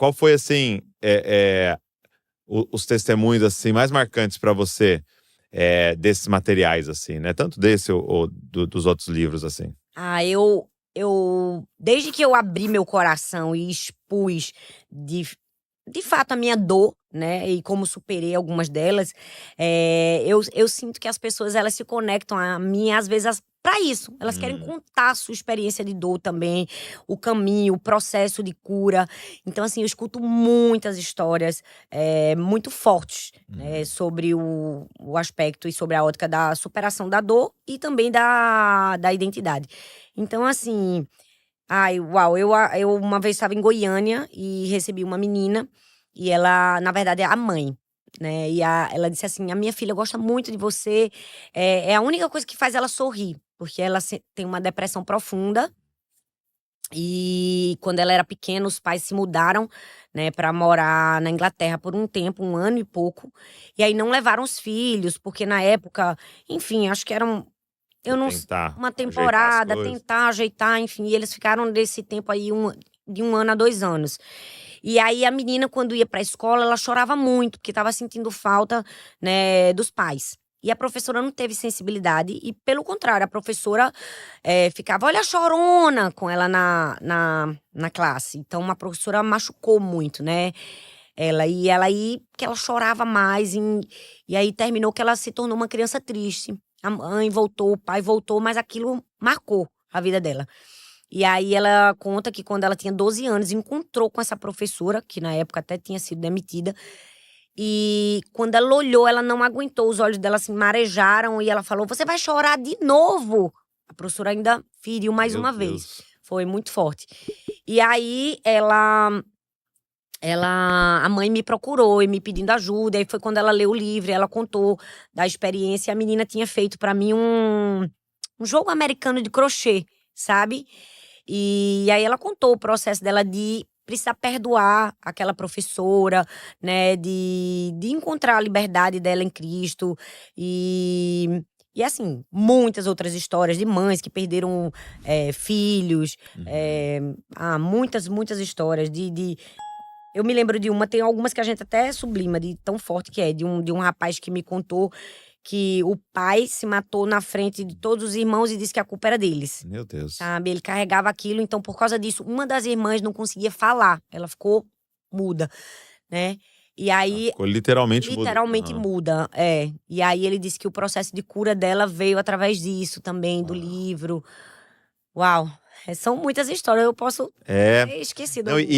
qual foi, assim, os testemunhos, assim, mais marcantes para você desses materiais, assim, né? Tanto desse ou dos outros livros, assim. Desde que eu abri meu coração e expus de fato a minha dor, né, e como superei algumas delas, eu sinto que as pessoas elas se conectam a mim às vezes para isso, elas querem contar a sua experiência de dor também, o caminho, o processo de cura. Então assim, eu escuto muitas histórias muito fortes, né, sobre o aspecto e sobre a ótica da superação da dor e também da identidade. Então assim, ai, uau, eu uma vez estava em Goiânia e recebi uma menina, e ela, na verdade, é a mãe, né? E ela disse assim: a minha filha gosta muito de você, é a única coisa que faz ela sorrir, porque ela tem uma depressão profunda. E quando ela era pequena, os pais se mudaram, né, para morar na Inglaterra por um tempo, 1 ano e pouco. E aí não levaram os filhos, porque na época, enfim, acho que eram eu não s Tentar uma ajeitar as temporada, coisas. tentar ajeitar, enfim, e eles ficaram desse tempo aí de 1 ano a 2 anos. E aí a menina quando ia pra escola, ela chorava muito, porque estava sentindo falta, né, dos pais. E a professora não teve sensibilidade e, pelo contrário, a professora, ficava: "Olha a chorona", com ela na classe. Então a professora machucou muito, né, ela aí que ela chorava mais e aí terminou que ela se tornou uma criança triste. A mãe voltou, o pai voltou, mas aquilo marcou a vida dela. E aí ela conta que quando ela tinha 12 anos, encontrou com essa professora, que na época até tinha sido demitida, e quando ela olhou, ela não aguentou, os olhos dela se marejaram e ela falou: "Você vai chorar de novo". A professora ainda feriu mais Meu uma vez. Deus. Foi muito forte. E aí a mãe me procurou e me pedindo ajuda, aí foi quando ela leu o livro, ela contou da experiência, e a menina tinha feito pra mim um jogo americano de crochê, sabe. E aí ela contou o processo dela de precisar perdoar aquela professora, né, de encontrar a liberdade dela em Cristo, e assim, muitas outras histórias de mães que perderam, filhos, muitas, muitas histórias de eu me lembro de uma, tem algumas que a gente até sublima de tão forte que é, de um rapaz que me contou que o pai se matou na frente de todos os irmãos e disse que a culpa era deles, Meu Deus. sabe. Ele carregava aquilo, então por causa disso, uma das irmãs não conseguia falar, ela ficou muda, né. E Ela aí ficou literalmente muda. literalmente muda, é. E aí ele disse que o processo de cura dela veio através disso também, do Uau. livro. Uau, são muitas histórias, eu posso É. ter esquecido Não, alguma.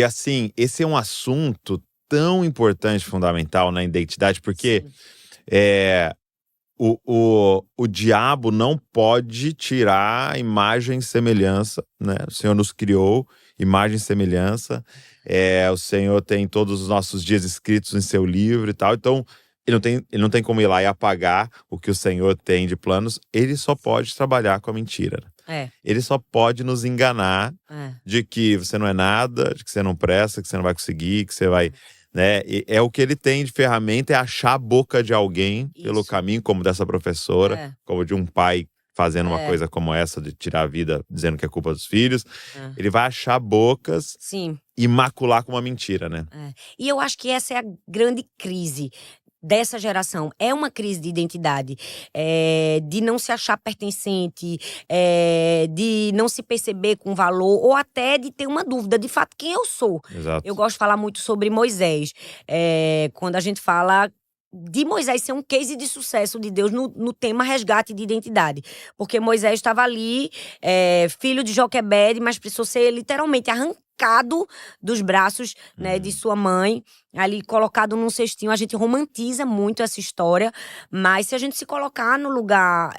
assim, esse é um assunto tão importante, fundamental na identidade, porque Sim. o diabo não pode tirar a imagem e semelhança, né? O Senhor nos criou, imagem e semelhança. O Senhor tem todos os nossos dias escritos em seu livro e tal. Então, ele não tem como ir lá e apagar o que o Senhor tem de planos. Ele só pode trabalhar com a mentira, né? É, Ele só pode nos enganar é. de que você não é nada, de que você não presta, que você não vai conseguir, que você vai, né? E o que ele tem de ferramenta é achar a boca de alguém pelo Isso. caminho, como dessa professora, É, como de um pai fazendo uma é, coisa como essa, de tirar a vida dizendo que é culpa dos filhos. é. Ele vai achar bocas Sim, e macular com uma mentira, né? é. E eu acho que essa é a grande crise dessa geração. É uma crise de identidade, de não se achar pertencente, de não se perceber com valor, ou até de ter uma dúvida, de fato, quem eu sou. Eu Exato. gosto de falar muito sobre Moisés. Quando a gente fala de Moisés ser um case de sucesso de Deus no tema resgate de identidade. Porque Moisés estava ali, filho de Joquebede, mas precisou ser literalmente arrancado dos braços, né, de sua mãe, ali colocado num cestinho. A gente romantiza muito essa história, mas se a gente se colocar no lugar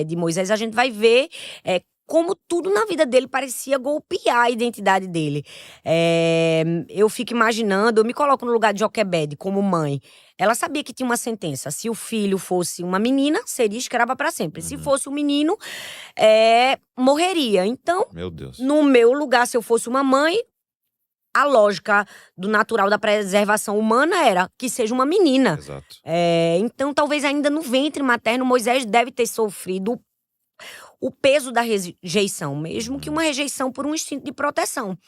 de Moisés, a gente vai ver como tudo na vida dele parecia golpear a identidade dele. Eu fico imaginando, eu me coloco no lugar de Joquebede como mãe. Ela sabia que tinha uma sentença: se o filho fosse uma menina, seria escrava para sempre. Se fosse um menino, morreria. Então, Meu Deus. no meu lugar, se eu fosse uma mãe, a lógica do natural da preservação humana era que seja uma menina. Exato. Então, talvez ainda no ventre materno, Moisés deve ter sofrido o peso da rejeição, mesmo que uma rejeição por um instinto de proteção.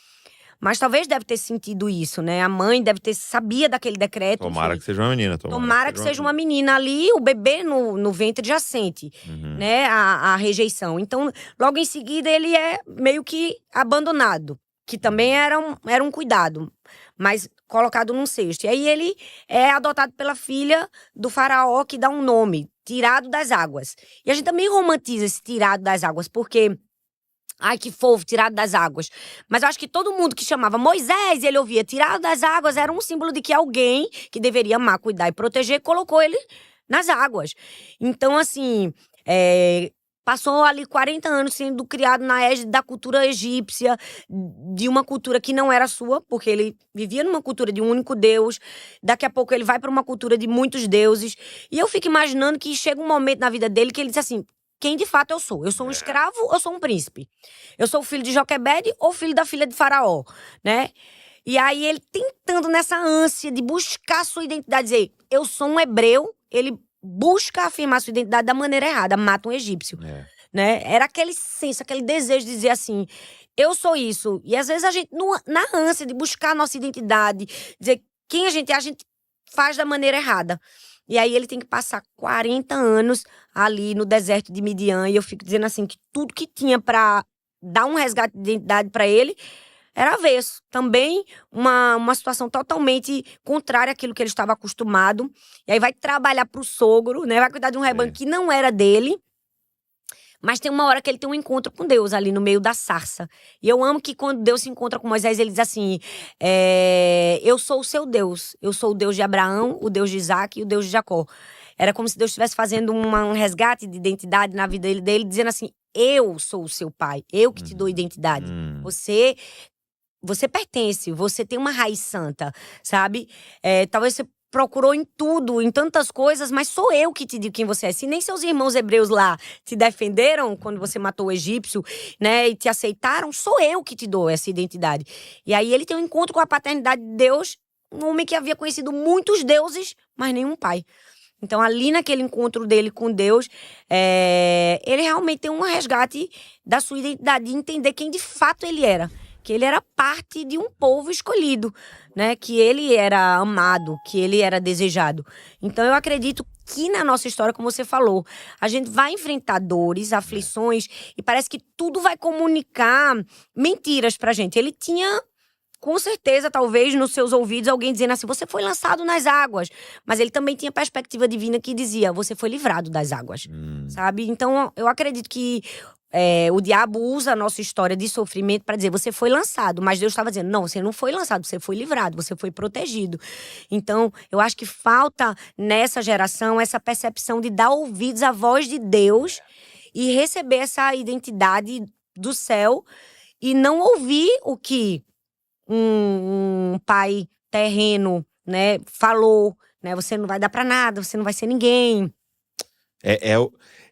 Mas talvez deve ter sentido isso, né? A mãe deve ter sabia daquele decreto. Tomara enfim. que seja uma menina. Tomara que seja uma menina ali, o bebê no ventre já sente, né, a rejeição. Então, logo em seguida, ele é meio que abandonado, que também era um cuidado, mas colocado num cesto. E aí ele é adotado pela filha do faraó, que dá um nome, Tirado das Águas. E a gente também romantiza esse Tirado das Águas, porque... Ai, que fofo, tirado das águas. Mas eu acho que todo mundo que chamava Moisés e ele ouvia tirado das águas era um símbolo de que alguém que deveria amar, cuidar e proteger colocou ele nas águas. Então, assim, passou ali 40 anos sendo criado na égide da cultura egípcia, de uma cultura que não era sua, porque ele vivia numa cultura de um único Deus. Daqui a pouco ele vai para uma cultura de muitos deuses. E eu fico imaginando que chega um momento na vida dele que ele diz assim: quem de fato eu sou? Eu sou um escravo ou sou um príncipe? Eu sou o filho de Joquebede ou filho da filha de Faraó, né? E aí ele tentando nessa ânsia de buscar sua identidade, dizer, eu sou um hebreu, ele busca afirmar sua identidade da maneira errada, mata um egípcio, né? Era aquele senso, aquele desejo de dizer assim, eu sou isso. E às vezes a gente, na ânsia de buscar a nossa identidade, dizer quem a gente faz da maneira errada. E aí ele tem que passar 40 anos ali no deserto de Midian. E eu fico dizendo assim, que tudo que tinha pra dar um resgate de identidade pra ele era avesso. Também uma situação totalmente contrária àquilo que ele estava acostumado. E aí vai trabalhar pro sogro, né? Vai cuidar de um rebanho que não era dele. Mas tem uma hora que ele tem um encontro com Deus ali no meio da sarça. E eu amo que quando Deus se encontra com Moisés, ele diz assim, eu sou o seu Deus. Eu sou o Deus de Abraão, o Deus de Isaac e o Deus de Jacó. Era como se Deus estivesse fazendo um resgate de identidade na vida dele, dizendo assim, eu sou o seu pai, eu que te dou identidade. Você pertence, você tem uma raiz santa, sabe? Talvez você procurou em tudo, em tantas coisas, mas sou eu que te digo quem você é. Se nem seus irmãos hebreus lá te defenderam quando você matou o egípcio, né, e te aceitaram, sou eu que te dou essa identidade. E aí ele tem um encontro com a paternidade de Deus, um homem que havia conhecido muitos deuses, mas nenhum pai. Então, ali naquele encontro dele com Deus, ele realmente tem um resgate da sua identidade, de entender quem de fato ele era. Que ele era parte de um povo escolhido, né? Que ele era amado, que ele era desejado. Então eu acredito que na nossa história, como você falou, a gente vai enfrentar dores, aflições, e parece que tudo vai comunicar mentiras pra gente. Ele tinha, com certeza, talvez nos seus ouvidos, alguém dizendo assim, você foi lançado nas águas. Mas ele também tinha perspectiva divina que dizia, você foi livrado das águas, sabe? Então eu acredito que o diabo usa a nossa história de sofrimento para dizer, você foi lançado, mas Deus estava dizendo, não, você não foi lançado, você foi livrado, você foi protegido. Então, eu acho que falta nessa geração essa percepção de dar ouvidos à voz de Deus e receber essa identidade do céu e não ouvir o que um pai terreno, né, falou, né, você não vai dar para nada, você não vai ser ninguém.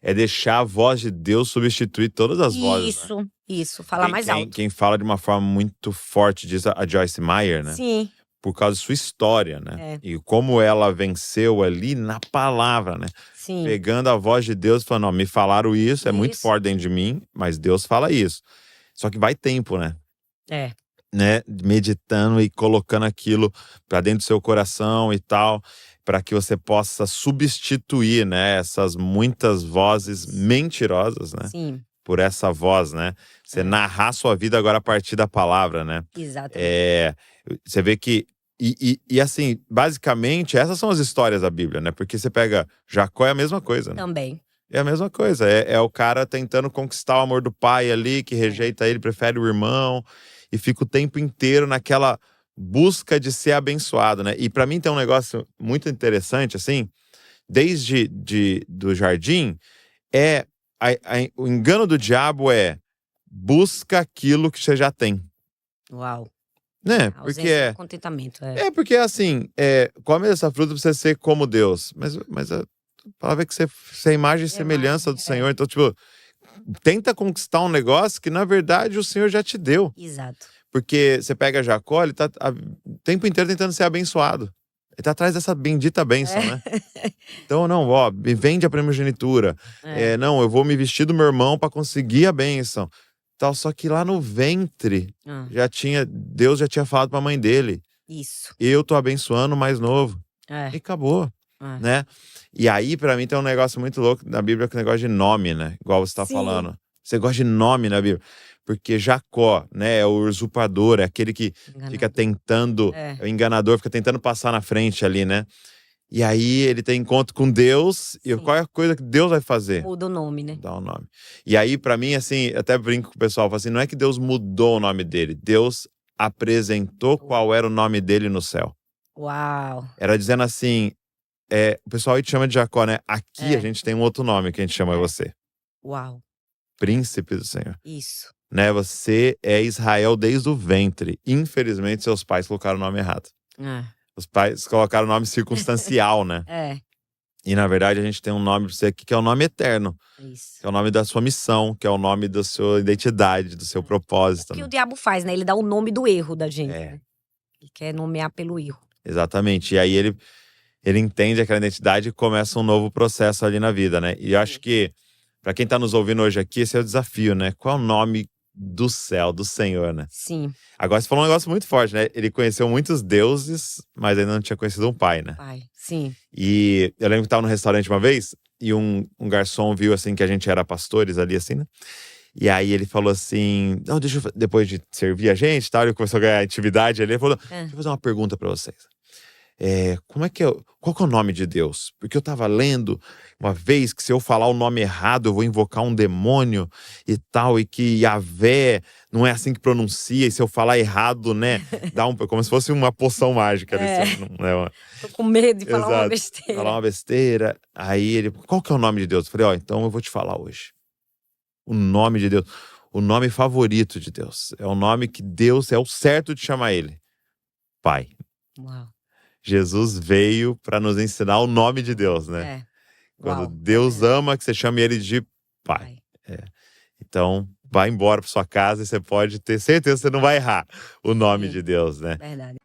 É deixar a voz de Deus substituir todas as vozes. Né? Isso, falar mais alto. Quem fala de uma forma muito forte disso, a Joyce Meyer, né? Sim. Por causa de sua história, né? E como ela venceu ali na palavra, né? Sim. Pegando a voz de Deus e falando, ó, me falaram isso, é muito forte dentro de mim, mas Deus fala isso. Só que vai tempo, né? Né? Meditando e colocando aquilo pra dentro do seu coração e tal, para que você possa substituir, né, essas muitas vozes mentirosas, né? Sim. Por essa voz, né? Você narrar sua vida agora a partir da palavra, né? Exatamente. Você vê que e assim, basicamente, essas são as histórias da Bíblia, né? Porque você pega Jacó, é a mesma coisa, né? Também. É a mesma coisa, é o cara tentando conquistar o amor do pai ali, que rejeita ele, prefere o irmão, e fica o tempo inteiro naquela busca de ser abençoado, né? E pra mim tem um negócio muito interessante, assim, desde do jardim, o engano do diabo busca aquilo que você já tem. Uau. Né? Porque contentamento. Porque assim, come essa fruta pra você ser como Deus. Mas a palavra é que você é imagem e semelhança do Senhor. Então, tipo, tenta conquistar um negócio que, na verdade, o Senhor já te deu. Exato. Porque você pega Jacó, ele tá o tempo inteiro tentando ser abençoado. Ele tá atrás dessa bendita bênção, né? Então, não, me vende a primogenitura. Não, eu vou me vestir do meu irmão pra conseguir a bênção. tal. Só que lá no ventre, Ah, Deus já tinha falado pra mãe dele: isso. eu tô abençoando o mais novo. E É, acabou, é. né? E aí, pra mim, tem um negócio muito louco na Bíblia, que é o negócio de nome, né? Igual você tá Sim. falando. Você gosta de nome na Bíblia. Porque Jacó, né, é o usurpador, é aquele que fica Enganador. tentando, É. é o enganador, fica tentando passar na frente ali, né? E aí ele tem encontro com Deus, e Sim. qual é a coisa que Deus vai fazer? Muda o nome, né? Dá um nome. E aí, pra mim, assim, eu até brinco com o pessoal, falo assim, não é que Deus mudou o nome dele, Deus apresentou qual era o nome dele no céu. Uau. Era dizendo assim, o pessoal aí te chama de Jacó, né? Aqui a É. gente tem um outro nome que a gente chama você. Uau. Príncipe do Senhor. Isso. Né? Você é Israel desde o ventre. Infelizmente, seus pais colocaram o nome errado. É. Os pais colocaram o nome circunstancial, né? É. E na verdade a gente tem um nome pra você aqui que é o nome eterno. Isso. Que é o nome da sua missão, que é o nome da sua identidade, do seu propósito. O que Né? o diabo faz, né? Ele dá o nome do erro da gente, É. né? Ele quer nomear pelo erro. Exatamente. E aí ele entende aquela identidade e começa um novo processo ali na vida, né? E eu acho que, pra quem tá nos ouvindo hoje aqui, esse é o desafio, né? Qual é o nome do céu, do Senhor, né? Sim, Agora você falou um negócio muito forte, né? Ele conheceu muitos deuses, mas ainda não tinha conhecido um pai, né? pai. Sim. E eu lembro que tava no restaurante uma vez, e um garçom viu, assim, que a gente era pastores ali, assim, né? E aí ele falou assim, não, depois de servir a gente e tal, ele começou a ganhar intimidade ali, ele falou, deixa eu fazer uma pergunta pra vocês. Qual que é o nome de Deus? Porque eu tava lendo uma vez que se eu falar o nome errado, eu vou invocar um demônio e tal, e que Yahvé não é assim que pronuncia, e se eu falar errado, né, como se fosse uma poção mágica ali, né? Tô com medo de falar uma Exato. besteira. Falar uma besteira. Aí ele, qual que é o nome de Deus? Eu falei, então eu vou te falar hoje. O nome de Deus, o nome favorito de Deus, é o nome que Deus é o certo de chamar ele. Pai. Uau. Jesus veio para nos ensinar o nome de Deus, né? É. Quando Uau. Deus ama que você chame ele de pai. Então, vai embora para sua casa e você pode ter certeza que você não vai errar o nome Sim. de Deus, né? Verdade.